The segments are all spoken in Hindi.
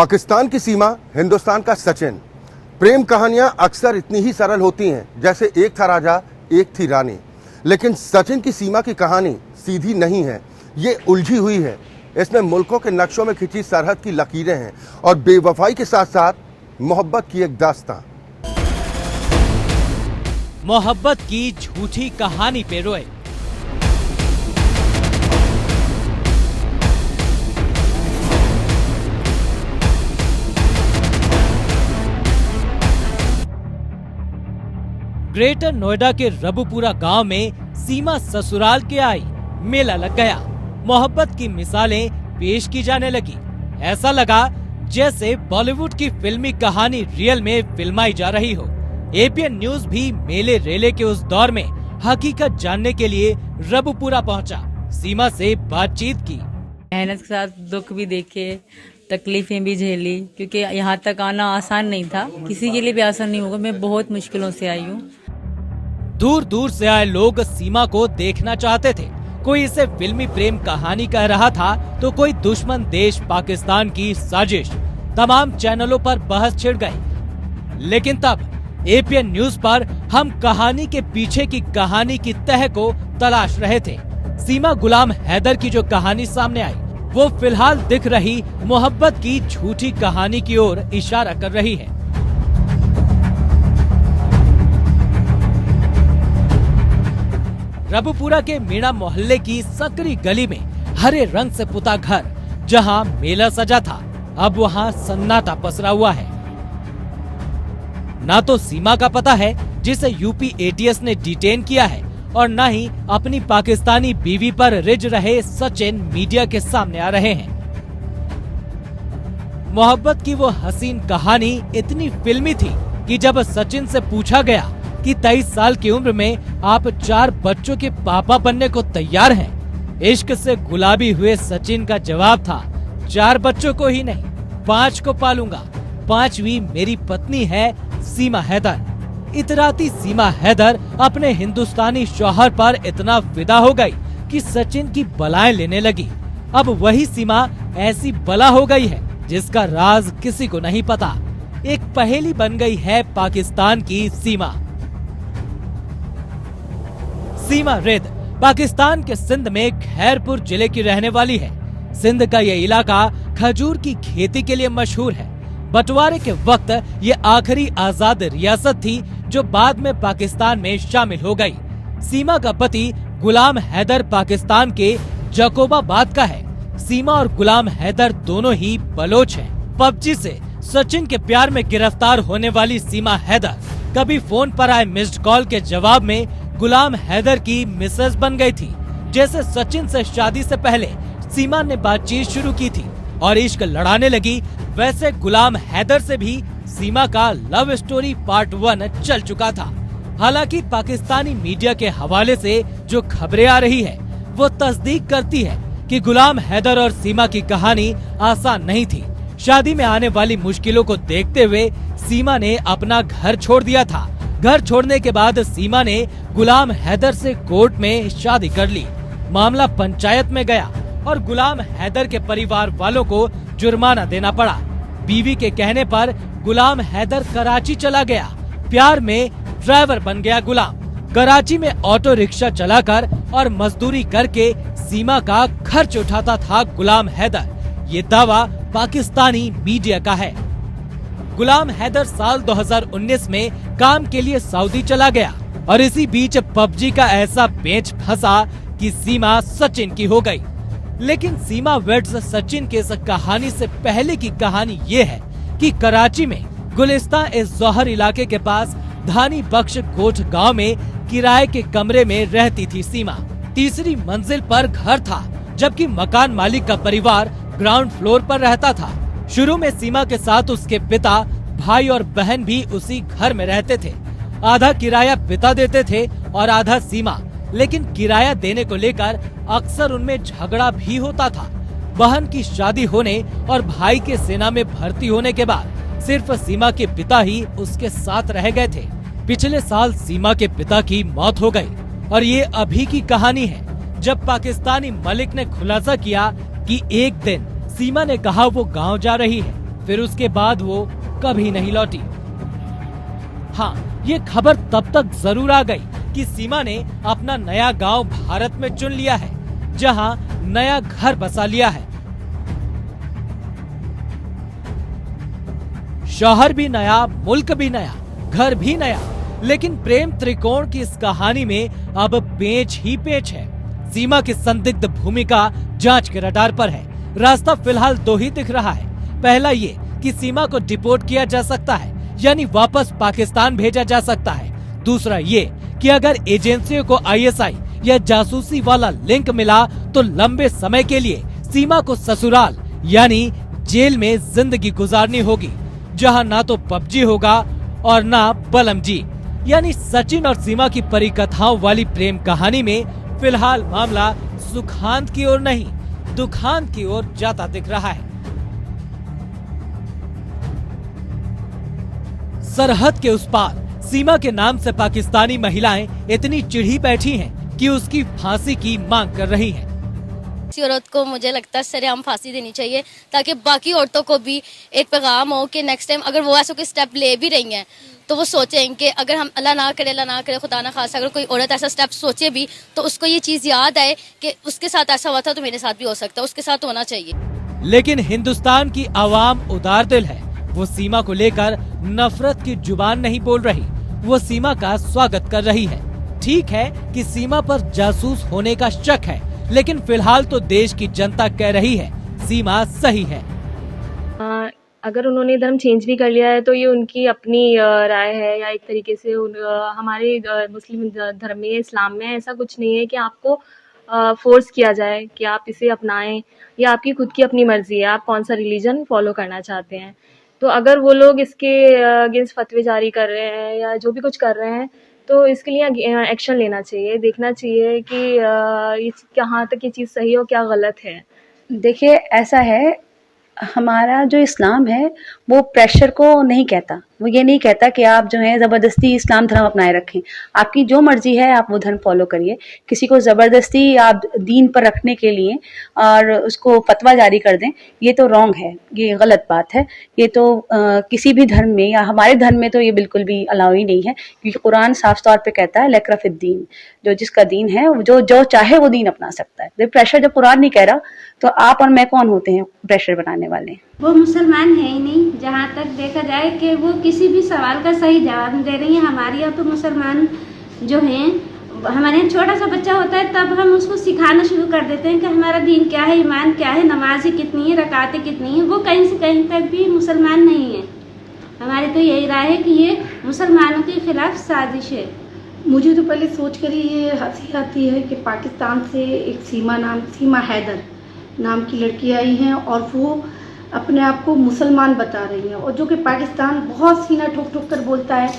पाकिस्तान की सीमा, हिंदुस्तान का सचिन। प्रेम कहानियां अक्सर इतनी ही सरल होती हैं जैसे एक था राजा एक थी रानी, लेकिन सचिन की सीमा की कहानी सीधी नहीं है, ये उलझी हुई है। इसमें मुल्कों के नक्शों में खिंची सरहद की लकीरें हैं और बेवफाई के साथ साथ मोहब्बत की एक दास्तां। मोहब्बत की झूठी कहानी पे रोए। ग्रेटर नोएडा के रबुपुरा गांव में सीमा ससुराल के आई, मेला लग गया। मोहब्बत की मिसालें पेश की जाने लगी। ऐसा लगा जैसे बॉलीवुड की फिल्मी कहानी रियल में फिल्माई जा रही हो। एपीएन न्यूज भी मेले रेले के उस दौर में हकीकत जानने के लिए रबुपुरा पहुंचा, सीमा से बातचीत की। मेहनत के साथ दुख भी देखे, तकलीफें भी झेली, क्योंकि यहाँ तक आना आसान नहीं था, किसी के लिए भी आसान नहीं होगा। मैं बहुत मुश्किलों से आई हूँ। दूर दूर से आए लोग सीमा को देखना चाहते थे। कोई इसे फिल्मी प्रेम कहानी कह रहा था तो कोई दुश्मन देश पाकिस्तान की साजिश। तमाम चैनलों पर बहस छिड़ गई, लेकिन तब एपीएन न्यूज पर हम कहानी के पीछे की कहानी की तह को तलाश रहे थे। सीमा गुलाम हैदर की जो कहानी सामने आई वो फिलहाल दिख रही मोहब्बत की झूठी कहानी की ओर इशारा कर रही है। रबुपुरा के मीणा मोहल्ले की सकरी गली में हरे रंग से पुता घर, जहां मेला सजा था, अब वहां सन्नाटा पसरा हुआ है। ना तो सीमा का पता है जिसे यूपी एटीएस ने डिटेन किया है, और न ही अपनी पाकिस्तानी बीवी पर रिझ रहे सचिन मीडिया के सामने आ रहे हैं। मोहब्बत की वो हसीन कहानी इतनी फिल्मी थी कि जब सचिन से पूछा गया कि 23 साल की उम्र में आप 4 बच्चों के पापा बनने को तैयार हैं, इश्क से गुलाबी हुए सचिन का जवाब था, 4 बच्चों को ही नहीं, 5 को पालूंगा। 5वीं मेरी पत्नी है सीमा हैदर। इतराती सीमा हैदर अपने हिंदुस्तानी शौहर पर इतना फिदा हो गई कि सचिन की बलाएं लेने लगी। अब वही सीमा ऐसी बला हो गई है जिसका राज किसी को नहीं पता। एक पहेली बन गई है पाकिस्तान की सीमा। सीमा रिद पाकिस्तान के सिंध में खैरपुर जिले की रहने वाली है। सिंध का ये इलाका खजूर की खेती के लिए मशहूर है। बंटवारे के वक्त ये आखिरी आजाद रियासत थी जो बाद में पाकिस्तान में शामिल हो गई। सीमा का पति गुलाम हैदर पाकिस्तान के जकोबाबाद का है। सीमा और गुलाम हैदर दोनों ही बलोच हैं। पबजी से सचिन के प्यार में गिरफ्तार होने वाली सीमा हैदर कभी फोन पर आए मिस्ड कॉल के जवाब में गुलाम हैदर की मिसेज बन गई थी। जैसे सचिन से शादी से पहले सीमा ने बातचीत शुरू की थी और इश्क लड़ाने लगी, वैसे गुलाम हैदर से भी सीमा का लव स्टोरी पार्ट 1 चल चुका था। हालांकि पाकिस्तानी मीडिया के हवाले से जो खबरें आ रही है वो तस्दीक करती है कि गुलाम हैदर और सीमा की कहानी आसान नहीं थी। शादी में आने वाली मुश्किलों को देखते हुए सीमा ने अपना घर छोड़ दिया था। घर छोड़ने के बाद सीमा ने गुलाम हैदर से कोर्ट में शादी कर ली। मामला पंचायत में गया और गुलाम हैदर के परिवार वालों को जुर्माना देना पड़ा। बीवी के कहने पर गुलाम हैदर कराची चला गया। प्यार में ड्राइवर बन गया गुलाम। कराची में ऑटो रिक्शा चलाकर और मजदूरी करके सीमा का खर्च उठाता था गुलाम हैदर। ये दावा पाकिस्तानी मीडिया का है। गुलाम हैदर साल 2019 में काम के लिए सऊदी चला गया और इसी बीच पबजी का ऐसा पेच फंसा कि सीमा सचिन की हो गई। लेकिन सीमा वेड्स सचिन के इस कहानी से पहले की कहानी ये है कि कराची में गुलिस्तान इस जौहर इलाके के पास धानी बख्श कोट गांव में किराए के कमरे में रहती थी सीमा। तीसरी मंजिल पर घर था, जबकि मकान मालिक का परिवार ग्राउंड फ्लोर पर रहता था। शुरू में सीमा के साथ उसके पिता, भाई और बहन भी उसी घर में रहते थे। आधा किराया पिता देते थे और आधा सीमा, लेकिन किराया देने को लेकर अक्सर उनमें झगड़ा भी होता था। बहन की शादी होने और भाई के सेना में भर्ती होने के बाद सिर्फ सीमा के पिता ही उसके साथ रह गए थे। पिछले साल सीमा के पिता की मौत हो गई और ये अभी की कहानी है, जब पाकिस्तानी मलिक ने खुलासा किया कि एक दिन सीमा ने कहा वो गांव जा रही है, फिर उसके बाद वो कभी नहीं लौटी। हाँ, ये खबर तब तक जरूर आ गई कि सीमा ने अपना नया गांव भारत में चुन लिया है, जहां नया घर बसा लिया है। शौहर भी नया, मुल्क भी नया, घर भी नया, लेकिन प्रेम त्रिकोण की इस कहानी में अब पेच ही पेच है। सीमा की संदिग्ध भूमिका जांच के रडार पर है। रास्ता फिलहाल दो ही दिख रहा है। पहला ये कि सीमा को डिपोर्ट किया जा सकता है, यानी वापस पाकिस्तान भेजा जा सकता है। दूसरा ये कि अगर एजेंसियों को आईएसआई या जासूसी वाला लिंक मिला तो लंबे समय के लिए सीमा को ससुराल यानी जेल में जिंदगी गुजारनी होगी, जहां ना तो पबजी होगा और ना बलम जी। यानी सचिन और सीमा की परिकथाओं वाली प्रेम कहानी में फिलहाल मामला सुखांत की ओर नहीं, दुखांत की ओर जाता दिख रहा है। सरहद के उस पार सीमा के नाम से पाकिस्तानी महिलाएं इतनी चिढ़ी बैठी हैं कि उसकी फांसी की मांग कर रही हैं। किसी औरत को मुझे लगता है सरेआम फांसी देनी चाहिए, ताकि बाकी औरतों को भी एक पैगाम हो कि नेक्स्ट टाइम अगर वो ऐसा कोई स्टेप ले भी रही हैं तो वो सोचें कि अगर हम अल्लाह ना करे खुदा ना खासा अगर कोई औरत ऐसा स्टेप सोचे भी तो उसको ये चीज याद आए कि उसके साथ ऐसा हुआ था तो मेरे साथ भी हो सकता है, उसके साथ होना चाहिए। लेकिन हिंदुस्तान की आवाम उदार दिल है। वो सीमा को लेकर नफरत की जुबान नहीं बोल रही, वो सीमा का स्वागत कर रही है। ठीक है कि सीमा पर जासूस होने का शक है, लेकिन फिलहाल तो देश की जनता कह रही है सीमा सही है। अगर उन्होंने धर्म चेंज भी कर लिया है तो ये उनकी अपनी राय है, या एक तरीके से हमारे मुस्लिम धर्म में, इस्लाम में ऐसा कुछ नहीं है कि आपको फोर्स किया जाए कि आप इसे अपनाएं, या आपकी खुद की अपनी मर्जी है आप कौन सा रिलीजन फॉलो करना चाहते हैं। तो अगर वो लोग इसके अगेंस्ट फतवे जारी कर रहे हैं या जो भी कुछ कर रहे हैं तो इसके लिए एक्शन लेना चाहिए, देखना चाहिए कि कहाँ तक ये चीज़ सही हो क्या गलत है। देखिए ऐसा है, हमारा जो इस्लाम है वो प्रेशर को नहीं कहता, वो ये नहीं कहता कि आप जो है ज़बरदस्ती इस्लाम धर्म अपनाए रखें। आपकी जो मर्जी है आप वो धर्म फॉलो करिए। किसी को ज़बरदस्ती आप दीन पर रखने के लिए और उसको फतवा जारी कर दें, ये तो रॉन्ग है, ये गलत बात है। ये तो किसी भी धर्म में या हमारे धर्म में तो ये बिल्कुल भी अलाउ ही नहीं है, क्योंकि कुरान साफ तौर पर कहता है लकरा फिद्दीन, जो जिसका दीन है जो चाहे वो दीन अपना सकता है। प्रेशर जब कुरान नहीं कह रहा तो आप और मैं कौन होते हैं प्रेशर बनाने वाले? वो मुसलमान है ही नहीं। जहाँ तक देखा जाए कि वो किसी भी सवाल का सही जवाब दे रही है। हमारे यहाँ तो मुसलमान जो हैं, हमारे यहाँ छोटा सा बच्चा होता है तब हम उसको सिखाना शुरू कर देते हैं कि हमारा दीन क्या है, ईमान क्या है, नमाज़ें कितनी है, रकातें कितनी है। वो कहीं से कहीं तक भी मुसलमान नहीं है। हमारी तो यही राय है कि ये मुसलमानों के खिलाफ साजिश है। मुझे तो पहले सोच कर ही ये हंसी आती है कि पाकिस्तान से एक सीमा हैदर नाम की लड़की आई हैं और वो अपने आप को मुसलमान बता रही हैं, और जो कि पाकिस्तान बहुत सीना ठोक ठोक कर बोलता है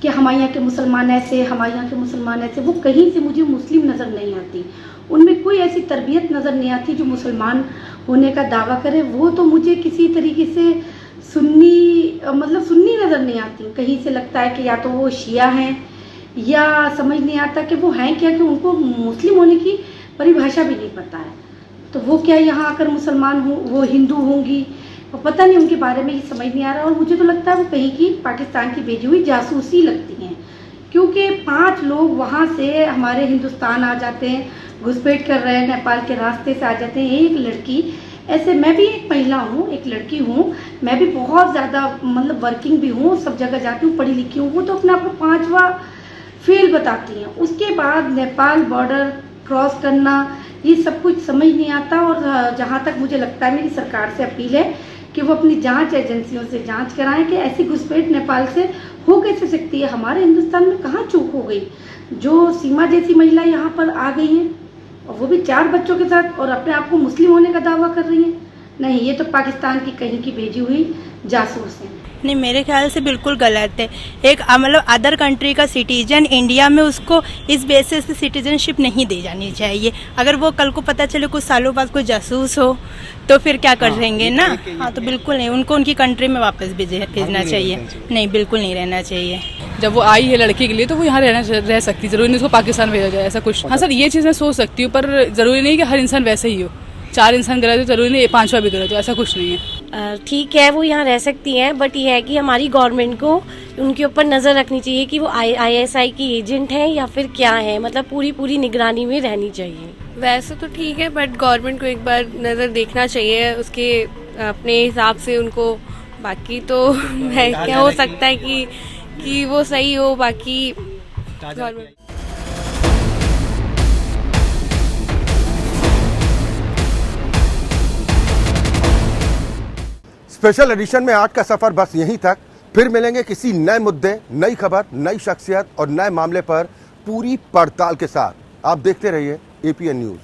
कि हमारे यहाँ के मुसलमान ऐसे, हमारे यहाँ के मुसलमान ऐसे। वो कहीं से मुझे मुस्लिम नज़र नहीं आती, उनमें कोई ऐसी तरबियत नज़र नहीं आती जो मुसलमान होने का दावा करे। वो तो मुझे किसी तरीके से सुन्नी नज़र नहीं आती। कहीं से लगता है कि या तो वो शिया हैं, या समझ नहीं आता कि वो हैं क्या, कि उनको मुस्लिम होने की परिभाषा भी नहीं पता है। तो वो क्या यहाँ आकर मुसलमान हो, वो हिंदू होंगी, और पता नहीं उनके बारे में ये समझ नहीं आ रहा। और मुझे तो लगता है वो कहीं की पाकिस्तान की भेजी हुई जासूसी लगती हैं, क्योंकि 5 लोग वहाँ से हमारे हिंदुस्तान आ जाते हैं, घुसपैठ कर रहे हैं, नेपाल के रास्ते से आ जाते हैं। एक लड़की ऐसे, मैं भी एक महिला हूँ, एक लड़की हूँ, मैं भी बहुत ज़्यादा वर्किंग भी हूँ, सब जगह जाती हूँ, पढ़ी लिखी हूँ। वो तो अपने आप को 5वां फेल बताती हैं। उसके बाद नेपाल बॉर्डर क्रॉस करना, ये सब कुछ समझ नहीं आता। और जहाँ तक मुझे लगता है, मेरी सरकार से अपील है कि वो अपनी जांच एजेंसियों से जांच कराएं कि ऐसी घुसपैठ नेपाल से हो कैसे सकती है। हमारे हिंदुस्तान में कहाँ चूक हो गई, जो सीमा जैसी महिला यहाँ पर आ गई हैं, और वो भी 4 बच्चों के साथ, और अपने आप को मुस्लिम होने का दावा कर रही हैं। नहीं, ये तो पाकिस्तान की कहीं की भेजी हुई जासूस है। नहीं, मेरे ख्याल से बिल्कुल गलत है। एक अदर कंट्री का सिटीजन इंडिया में उसको इस बेसिस से सिटीजनशिप नहीं दी जानी चाहिए। अगर वो कल को पता चले कुछ सालों बाद कोई जासूस हो तो फिर क्या कर देंगे ना। हाँ, तो बिल्कुल नहीं, उनको उनकी कंट्री में वापस भेजना चाहिए। नहीं, बिल्कुल नहीं रहना चाहिए। जब वो आई है लड़की के लिए तो वो यहाँ रह सकती, जरूरी नहीं उसको पाकिस्तान भेजा जाए, ऐसा कुछ। हाँ सर, ये चीज़ मैं सोच सकती हूँ, पर जरूरी नहीं कि हर इंसान वैसे ही हो। 4 इंसान गलत हो, जरूरी नहीं 5वां भी गलत हो, ऐसा कुछ नहीं है। ठीक है वो यहाँ रह सकती हैं, बट ये है कि हमारी गवर्नमेंट को उनके ऊपर नज़र रखनी चाहिए कि वो ISI की एजेंट हैं या फिर क्या है, मतलब पूरी निगरानी में रहनी चाहिए। वैसे तो ठीक है, बट गवर्नमेंट को एक बार नज़र देखना चाहिए उसके अपने हिसाब से उनको। बाकी तो क्या हो सकता है कि वो सही हो, बाकी गवर्नमेंट। स्पेशल एडिशन में आज का सफर बस यहीं तक। फिर मिलेंगे किसी नए मुद्दे, नई खबर, नई शख्सियत और नए मामले पर पूरी पड़ताल के साथ। आप देखते रहिए APN न्यूज।